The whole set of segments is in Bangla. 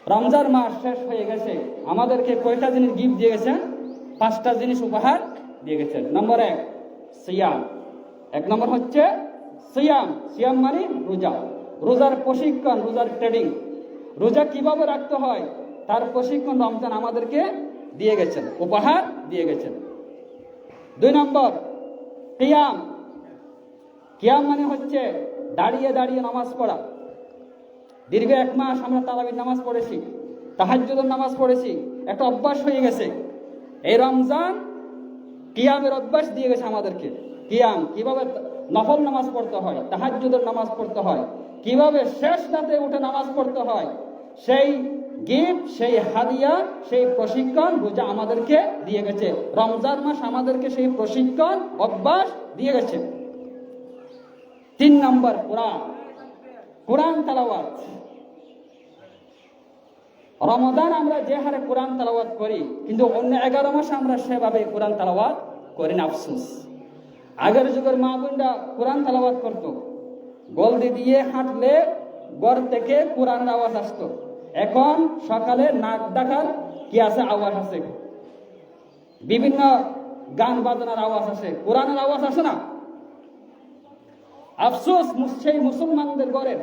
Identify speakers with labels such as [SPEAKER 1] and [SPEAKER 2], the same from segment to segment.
[SPEAKER 1] রমজান মাস শেষ হয়ে গেছে, আমাদেরকে কয়টা জিনিস গিফট দিয়ে গেছেন? 5টা জিনিস উপহার দিয়ে গেছেন। নম্বর 1 সিয়াম। 1 নম্বর হচ্ছে সিয়াম। সিয়াম মানে রোজা, রোজার প্রশিক্ষণ, রোজার ট্রেনিং। রোজা কিভাবে রাখতে হয় তার প্রশিক্ষণ রমজান আমাদেরকে দিয়ে গেছেন, উপহার দিয়ে গেছেন। 2 নম্বর কিয়াম। কিয়াম মানে হচ্ছে দাঁড়িয়ে দাঁড়িয়ে নামাজ পড়া। দীর্ঘ 1 মাস আমরা তারাবির নামাজ পড়েছি, তাহাজ্জুদের নামাজ পড়েছি, একটা অভ্যাস হয়ে গেছে। এই রমজান কিয়ামের অভ্যাস দিয়ে গেছে আমাদেরকে। কিয়াম কিভাবে নফল নামাজ পড়তে হয়, তাহাজ্জুদের নামাজ পড়তে হয়, কিভাবে শেষ রাতে উঠে নামাজ পড়তে হয়, সেই গিফট, সেই হাদিয়া, সেই প্রশিক্ষণ রোজা আমাদেরকে দিয়ে গেছে। রমজান মাস আমাদেরকে সেই প্রশিক্ষণ, অভ্যাস দিয়ে গেছে। 3 নম্বর কোরআন। কোরআন তেলাওয়াত। রমজান আমরা যে হারে কোরআন তেলাওয়াত করি, কিন্তু অন্য 11 মাসে আমরা সেভাবে কোরআন তেলাওয়াত করি না। আফসোস, আগের যুগের মা বোনরা কোরআন তেলাওয়াত করতো, গলদি দিয়ে হাঁটলে ঘর থেকে কোরআনের আওয়াজ আসতো। এখন সকালে নাক ডাকার কি আছে, আওয়াজ আছে, বিভিন্ন গান বাজনার আওয়াজ আসে, কোরআনের আওয়াজ আসে না। আফসোস সেই মুসলমানদের ঘরের।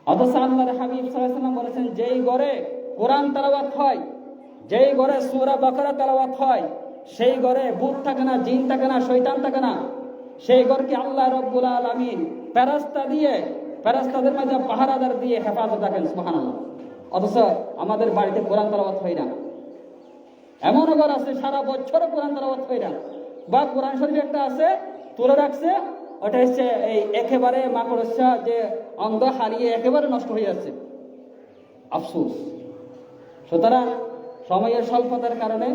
[SPEAKER 1] অথচ আল্লাহর হাবিব সাল্লাল্লাহু আলাইহি ওয়াসাল্লাম বলেছেন, যেই ঘরে কোরআন তেলাওয়াত হয়, যেই ঘরে সূরা বাকারা তেলাওয়াত হয়, সেই ঘরে ভূত থাকে না, জিন থাকে না, শয়তান থাকে না। সেই ঘরকে আল্লাহ রাব্বুল আলামিন ফেরেশতা দিয়ে, ফেরেশতাদের মাঝে পাহারাদার দিয়ে হেফাজত রাখেন। সুবহানাল্লাহ। অথচ আমাদের বাড়িতে কোরআন তেলাওয়াত হয় না। এমন ঘর আছে সারা বছর কোরআন তেলাওয়াত হয় না, বা কোরআন শরীফ একটা আছে তুলে রাখছে, ওটা হচ্ছে এই একেবারে মাকড়সা যে অন্ধ হারিয়ে একেবারে নষ্ট হয়ে যাচ্ছে। আফসোস। সুতরাং সময়ের স্বল্পতার কারণে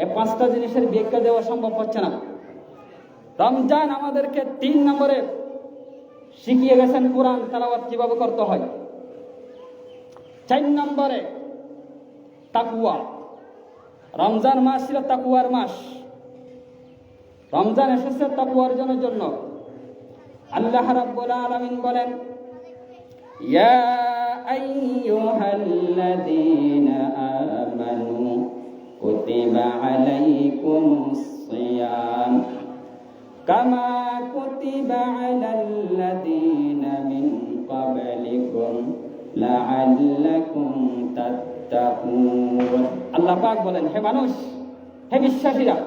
[SPEAKER 1] এই 5টা জিনিসের ব্যাখ্যা দেওয়া সম্ভব হচ্ছে না। রমজান আমাদেরকে 3 নম্বরে শিখিয়ে গেছেন কোরআন তেলাওয়াত কিভাবে করতে হয়। 4 নম্বরে তাকওয়া। রমজান মাস ছিল তাকওয়ার মাস। রমজান এসেছে তাকওয়া অর্জনের জন্য। আল্লাহ রাব্বুল আলামিন বলেন, ইয়া আইয়ুহাল্লাযীনা আমানু কুতিবা আলাইকুমুস সিয়াম কামা কুতিবা আলাল্লাযীনা মিন ক্বাবলিকুম লাআল্লাকুম তাত্তাকুন। আল্লাহ পাক বলেন, হে মানুষ, হে বিশ্বাসীরা,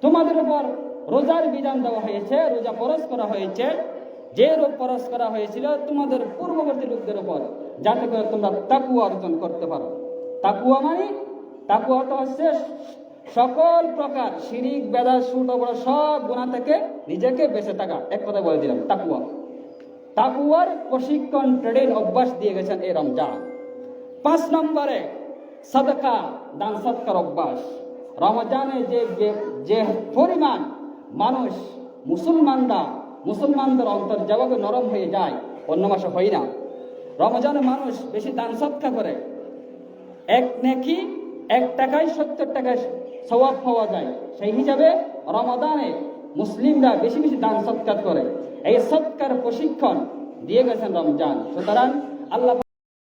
[SPEAKER 1] তোমাদের উপর রোজার বিধান দেওয়া হয়েছে, রোজা ফরজ করা হয়েছে, যে রোগ ফরজ করা হয়েছিল তোমাদের পূর্ববর্তী লোকদের উপর, যাতে করে তোমরা তাকওয়া অর্জন করতে পারো। তাকওয়া মানে, তাকওয়াটা হচ্ছে সকল প্রকার শিরিক, বেদাত, ছোট বড় সব গুনাহ থেকে নিজেকে বেঁচে থাকা। এক কথা বলে দিলাম, তাকওয়া। তাকওয়ার প্রশিক্ষণ, ট্রেনিং, অভ্যাস দিয়ে গেছেন এই রমজান। 5 নম্বরে সাদকা, দান সৎকার অভ্যাস। রমজানে যে পরিমাণ মানুষ, মুসলমানদের অন্তর যেভাবে নরম হয়ে যায়, অন্য মাসে হয় না। রমজানে মানুষ বেশি দান সৎকার করে। 1 নেকি 1 টাকায় 70 টাকায় সওয়াব পাওয়া যায়। সেই হিসাবে রমজানে মুসলিমরা বেশি বেশি দান সৎকার করে। এই সৎকার প্রশিক্ষণ দিয়ে গেছেন রমজান। সুতরাং আল্লাহ